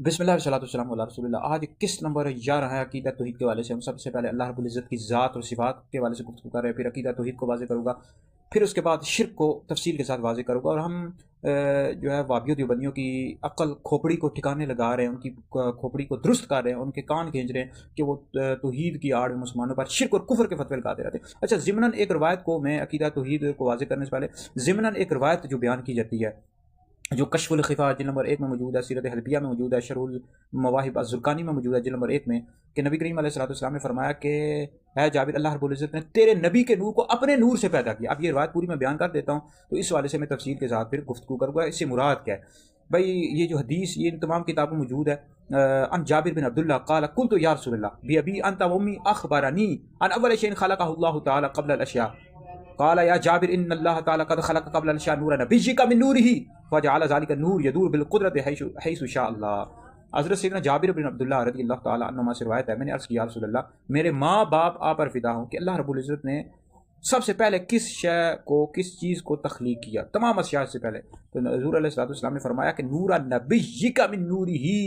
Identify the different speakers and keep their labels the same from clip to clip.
Speaker 1: बिस्मिल्लाह वस्सलातु वस्सलामु अला रसूलिल्लाह। आज किस नंबर 11 है अकीदा तौहीद के वाले से। हम सबसे पहले अल्लाह रब्बुल इज़्ज़त की ज़ात और सिफ़ात के वाले से गुफ्तगू कर रहे हैं, फिर अकीदा तौहीद को वाज़ेह करूँगा, फिर उसके बाद शिर्क को तफसील के साथ वाज़ेह करूँगा। और हम जो है वाबियों देवबंदियों की अक्ल खोपड़ी को ठिकाने लगा रहे हैं, उनकी खोपड़ी को दुरुस्त कर रहे हैं, उनके कान खींच रहे हैं कि वो तौहीद की आड़ में मुसलमानों पर शिर्क और कुफ्र के फतवे लगाते रहते हैं। अच्छा, ज़िमनन एक रवायत को मैं अकीदा तौहीद को वाज़ेह करने से पहले ज़िमनन एक रवायत जो बयान की जाती है, जो कशफुल खिफा जिल नंबर 1 में मौजूद है, सीरत हलबिया में मौजूद है, शरुल मवाहिब अज़्ज़ुरकानी में मौजूद है जिल नंबर 1 में, कि नबी करीम अलैहिस्सलाम ने फरमाया कि है जाबिर, अल्लाह रब्बुल इज़्ज़त ने तेरे नबी के नूर को अपने नूर से पैदा किया। अब ये रवायत पूरी मैं बयान कर देता हूँ, तो इस वाले से मैं तफसील के साथ फिर गुफ्तगू करूँगा इससे मुराद क्या है। भाई ये जो हदीस ये इन तमाम किताबों में मौजूद है। अन जाबिर बिन अब्दुल्लाह क़ाल क़ुल्तु या रसूलल्लाह बि अबी अन्त व उम्मी अख़बरनी अन अव्वल शैइन ख़लक़हु तआला क़ब्ल अल अशिया। क़ाल या जाबिर इन्नल्लाह तआला क़द ख़लक़ क़ब्ल अल अशिया नूरन नबिय्यिका मिन नूरिही फ़जअल ज़ालिका नूर यदूर बिल क़ुद्रति हैसु शाअ अल्लाह। हज़रत सैयदना जाबिर बिन अब्दुल्लाह रज़ियल्लाहु तआला अन्हुमा से रिवायत है, मैंने अर्ज़ किया या रसूल अल्लाह, मेरे माँ बाप आप पर फ़िदा हों कि अल्लाह रब्बुल इज़्ज़त ने सबसे पहले किस शय को, किस चीज़ को तख्लीक किया तमाम अशिया से पहले। तो हुज़ूर अलैहिस्सलातु वस्सलाम ने फरमाया कि नूरा नबिय्यिका मिन नूरिही,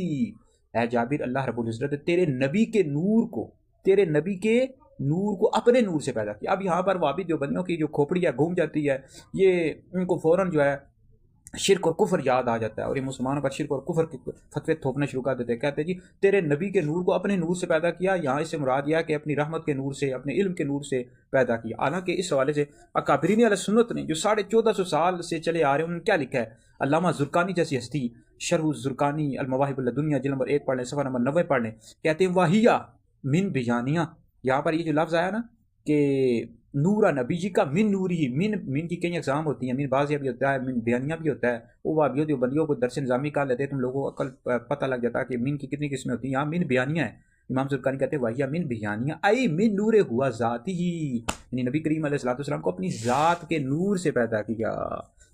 Speaker 1: है जाबिर, अल्लाह रब्बुल इज़्ज़त ने तेरे नबी के नूर को, तेरे नबी के नूर को अपने नूर से पैदा किया। अब यहाँ पर वाबी देवबंदियों की जो खोपड़ी है घूम जाती है, ये उनको फ़ौरन जो है शिर्क और कुफर याद आ जाता है और ये मुसलमानों पर शिर्क और कुफर के फतवे थोपने शुरू कर देते हैं। कहते हैं जी तेरे नबी के नूर को अपने नूर से पैदा किया, यहाँ इससे मुराद यह है कि अपनी रहमत के नूर से, अपने इल्म के नूर से पैदा किया। हालांकि इस हवाले से अकाबरीन अहले सुन्नत ने जो 1450 साल से चले आ रहे हैं उन्होंने क्या लिखा है। अल्लामा ज़ुरकानी जैसी हस्ती, शरह ज़ुरकानी अल मवाहिब लदुनिया जिल्द नंबर 1 पढ़ लें, सफ़ा नंबर 90 पढ़ लें, कहते हैं वाहिया मिन बिजानिया। यहाँ पर ये जो लफ्ज़ आया ना कि नूरा नबी जी का मिन नूरी ही, मिन की कई अक़साम होती हैं, मिन बाज़िया भी होता है, मिन बयानिया भी होता है। वो वाबियों देवबंदियों को दरस निज़ामी का लेते हैं, तुम लोगों को अकल पता लग जाता है कि मिन की कितनी किस्में होती हैं। यहाँ मिन बयानिया है। इमाम ज़ुरकानी कहते हैं वाहिया मिन बयानिया आई मिन नूर हुआ ज़ाती ही, यानी नबी करीम अलैहिस्सलाम को अपनी ज़ात के नूर से पैदा किया।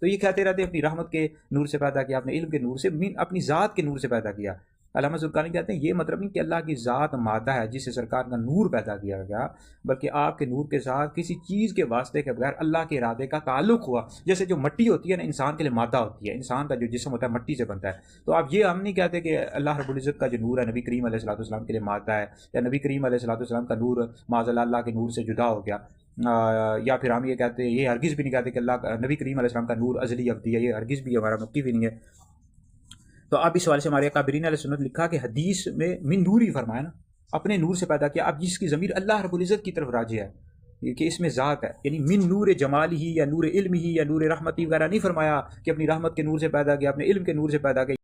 Speaker 1: तो ये कहते रहते अपनी रहमत के नूर से पैदा किया, अपने इल्म के नूर से, मिन अपनी ज़ात के नूर से पैदा किया। अल्लामा ज़ुरकानी कहते हैं ये मतलब नहीं कि अल्लाह की ज़ात मादा है जिससे सरकार का नूर पैदा किया गया, बल्कि आपके नूर के साथ किसी चीज़ के वास्ते के बगैर अल्लाह के इरादे का ताल्लुक हुआ। जैसे जो मट्टी होती है ना, इंसान के लिए मादा होती है, इंसान का जो जिस्म होता है मट्टी से बनता है। तो आप ये हम नहीं कहते कि अल्लाह रब्बुल इज़्ज़त का जो नूर है नबी करीम अलैहिस्सलाम के लिए मादा है, या नबी करीम अलैहिस्सलाम का नूर माज़अल्लाह अल्लाह के नूर से जुदा हो गया। या फिर हम ये कहते हैं, ये हरगिज़ भी नहीं कहते कि अल्लाह नबी करीम अलैहिस्सलाम का नूर अज़ली अब्दी है, ये हरगिज़ भी हमारा मुक्की भी नहीं है। तो अब इस सवाल से हमारे काबिरीन अहले सुन्नत लिखा कि हदीस में मिन नूरी फरमाया ना, अपने नूर से पैदा किया। अब जिसकी ज़मीर अल्लाह रब्बुल इज़्ज़त की तरफ राजी है कि इसमें ज़ात है, यानी मिन नूर जमाल ही या नूर इल्म ही या नूर रहमती वगैरह नहीं फरमाया कि अपनी रहमत के नूर से पैदा किया, अपने इल्म के नूर से पैदा किया।